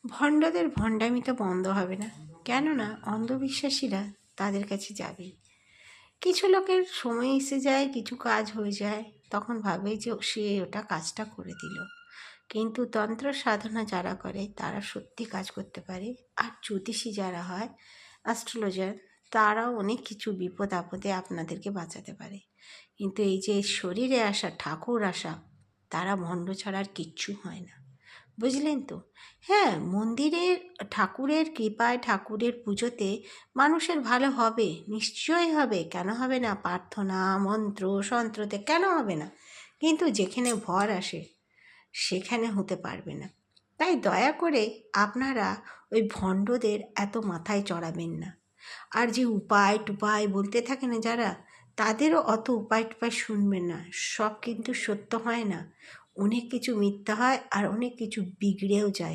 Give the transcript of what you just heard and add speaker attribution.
Speaker 1: ভণ্ডদের ভণ্ডামি তো বন্ধ হবে না, কেননা অন্ধবিশ্বাসীরা তাদের কাছে যাবেই। কিছু লোকের সময় এসে যায়, কিছু কাজ হয়ে যায়, তখন ভাবে যে সে ওটা কাজটা করে দিল। কিন্তু তন্ত্র সাধনা যারা করে তারা সত্যি কাজ করতে পারে। আর জ্যোতিষী যারা হয়, অ্যাস্ট্রোলজার, তারাও অনেক কিছু বিপদ আপদে আপনাদেরকে বাঁচাতে পারে। কিন্তু এই যে শরীরে আসা ঠাকুর আসা, তারা ভণ্ড ছাড়া আর কিচ্ছু হয় না, বুঝলেন তো? হ্যাঁ, মন্দিরের ঠাকুরের কৃপায়, ঠাকুরের পুজোতে মানুষের ভালো হবে, নিশ্চয়ই হবে, কেন হবে না? প্রার্থনা মন্ত্র সন্ত্রতে কেন হবে না? কিন্তু যেখানে ভর আসে সেখানে হতে পারবে না। তাই দয়া করে আপনারা ওই ভণ্ডদের এত মাথায় চড়াবেন না। আর যে উপায় টুপায় বলতে থাকে না যারা, তাদেরও অত উপায় টুপায় শুনবেন না। সব কিন্তু সত্য হয় না, অনেক কিছু মিথ্যা হয় আর অনেক কিছু বিগড়েও যায়।